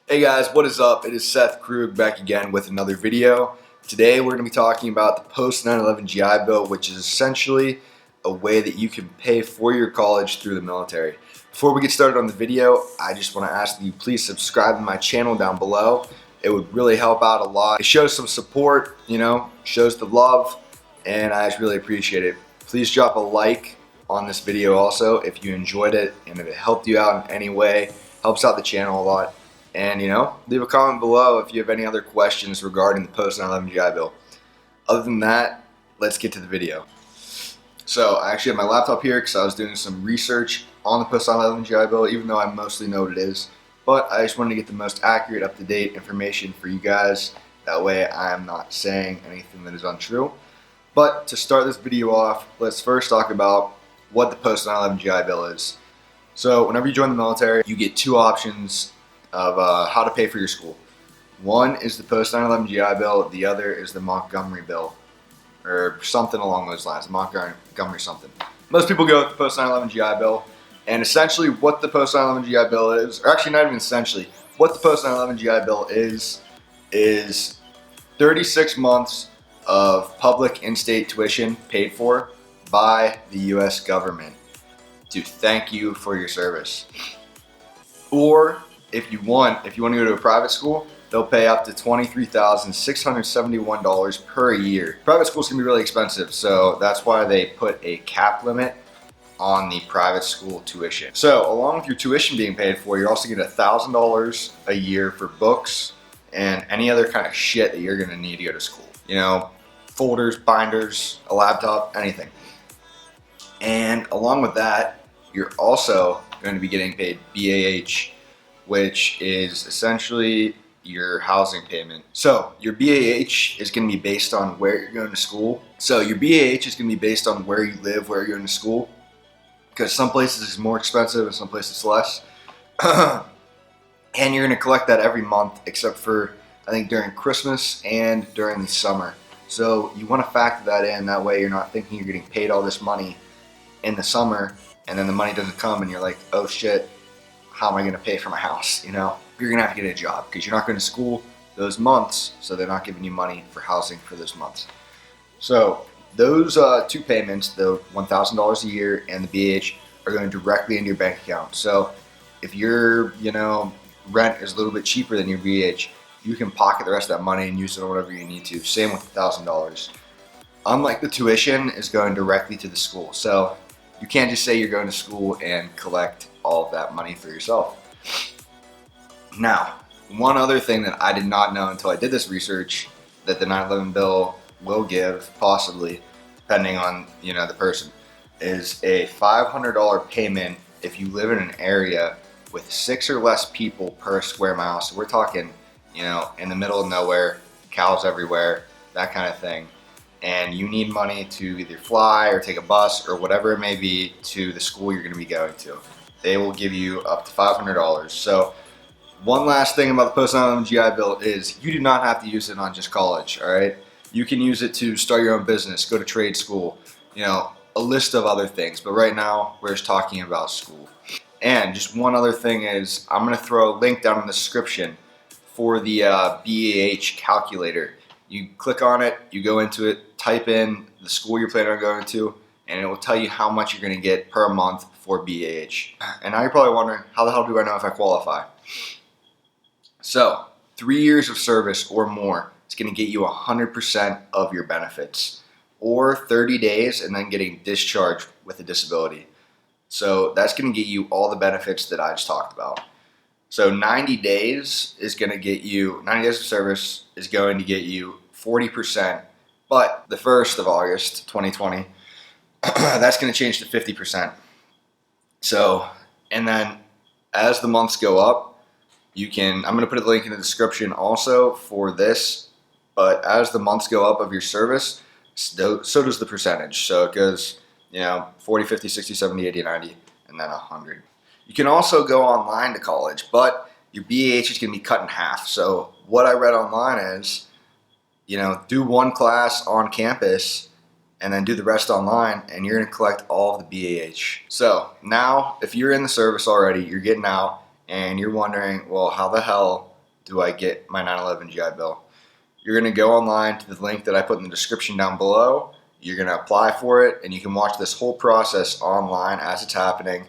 Hey guys, what is up? It is Seth Krug back again with another video. Today we're going to be talking about the post 9/11 GI Bill, which is essentially a way that you can pay for your college through the military. Before we get started on the video, I just want to ask that you please subscribe to my channel down below. It would really help out a lot. It shows some support, shows the love, and I just really appreciate it. Please drop a like on this video also if you enjoyed it and if it helped you out in any way. Helps out the channel a lot. And leave a comment below if you have any other questions regarding the post 9/11 GI Bill. Other than that, let's get to the video. So I actually have my laptop here because I was doing some research on the post 9/11 GI Bill, even though I mostly know what it is. But I just wanted to get the most accurate, up-to-date information for you guys. That way I'm not saying anything that is untrue. But to start this video off, let's first talk about what the post 9/11 GI Bill is. So whenever you join the military, you get two options of how to pay for your school. One is the post 9/11 GI Bill, the other is the Montgomery Bill, or something along those lines, Montgomery something. Most people go with the post 9/11 GI Bill, and essentially what the post 9/11 GI Bill is, or actually not even essentially, what the post 9/11 GI Bill is 36 months of public in-state tuition paid for by the US government to thank you for your service. Or if you want to go to a private school, they'll pay up to $23,671 per year. Private schools can be really expensive, so that's why they put a cap limit on the private school tuition. So along with your tuition being paid for, you're also getting $1,000 a year for books and any other kind of shit that you're gonna need to go to school. Folders, binders, a laptop, anything. And along with that, you're also going to be getting paid BAH, which is essentially your housing payment. So your BAH is going to be based on where you're going to school. So your BAH is going to be based on where you live, where you're going to school, because some places it's more expensive and some places less. And you're going to collect that every month, except for I think during Christmas and during the summer. So you want to factor that in. That way you're not thinking you're getting paid all this money in the summer and then the money doesn't come and you're like, oh shit, how am I going to pay for my house? You're going to have to get a job because you're not going to school those months, so they're not giving you money for housing for those months. So those two payments, the $1,000 a year and the BAH, are going directly into your bank account. So if your rent is a little bit cheaper than your BAH, you can pocket the rest of that money and use it on whatever you need to. Same with $1,000. Unlike the tuition, is going directly to the school. So you can't just say you're going to school and collect all of that money for yourself. Now, one other thing that I did not know until I did this research that the 9/11 bill will give, possibly, depending on the person, is a $500 payment if you live in an area with 6 or less people per square mile. So we're talking, in the middle of nowhere, cows everywhere, that kind of thing. And you need money to either fly or take a bus or whatever it may be to the school you're going to be going to. They will give you up to $500. So one last thing about the post 9/11 GI Bill is you do not have to use it on just college, all right? You can use it to start your own business, go to trade school, a list of other things. But right now, we're just talking about school. And just one other thing is I'm going to throw a link down in the description for the BAH calculator. You click on it, you go into it, type in the school you're planning on going to, and it will tell you how much you're going to get per month for BAH. And now you're probably wondering, how the hell do I know if I qualify? So 3 years of service or more is going to get you 100% of your benefits, or 30 days and then getting discharged with a disability. So that's going to get you all the benefits that I just talked about. So 90 days is going to get you, 90 days of service is going to get you 40%, but the 1st of August 2020, that's going to change to 50%. So, and then as the months go up, I'm going to put a link in the description also for this, but as the months go up of your service, so does the percentage. So it goes, 40, 50, 60, 70, 80, 90, and then 100. You can also go online to college, but your BAH is going to be cut in half. So what I read online is, do one class on campus and then do the rest online, and you're going to collect all of the BAH. So now, if you're in the service already, you're getting out, and you're wondering, well, how the hell do I get my 9/11 GI Bill? You're going to go online to the link that I put in the description down below. You're going to apply for it, and you can watch this whole process online as it's happening.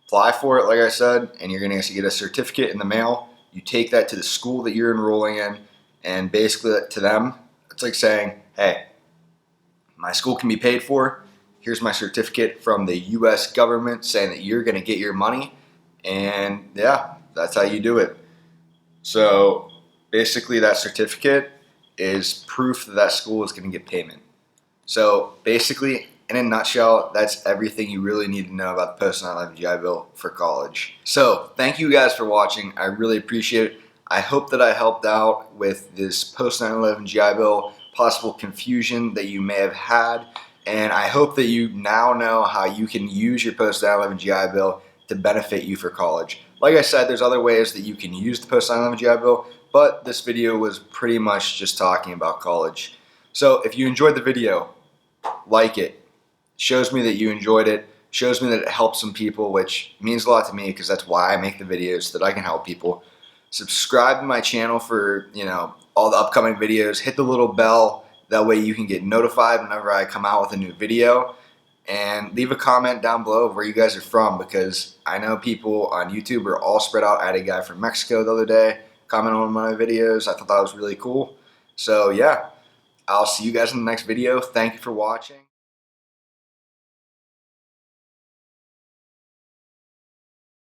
Apply for it, like I said, and you're going to get a certificate in the mail. You take that to the school that you're enrolling in, and basically to them, it's like saying, hey, my school can be paid for. Here's my certificate from the US government saying that you're going to get your money. And yeah, that's how you do it. So basically that certificate is proof that that school is going to get payment. So basically, in a nutshell, that's everything you really need to know about the post 9/11 GI Bill for college. So thank you guys for watching. I really appreciate it. I hope that I helped out with this post 9/11 GI Bill possible confusion that you may have had. And I hope that you now know how you can use your post 9/11 GI Bill to benefit you for college. Like I said, there's other ways that you can use the post 9/11 GI Bill, but this video was pretty much just talking about college. So if you enjoyed the video, like it. Shows me that you enjoyed it. Shows me that it helps some people, which means a lot to me because that's why I make the videos, so that I can help people. Subscribe to my channel for, all the upcoming videos. Hit the little bell. That way you can get notified whenever I come out with a new video. And leave a comment down below of where you guys are from, because I know people on YouTube are all spread out. I had a guy from Mexico the other day comment on one of my videos. I thought that was really cool. So yeah, I'll see you guys in the next video. Thank you for watching.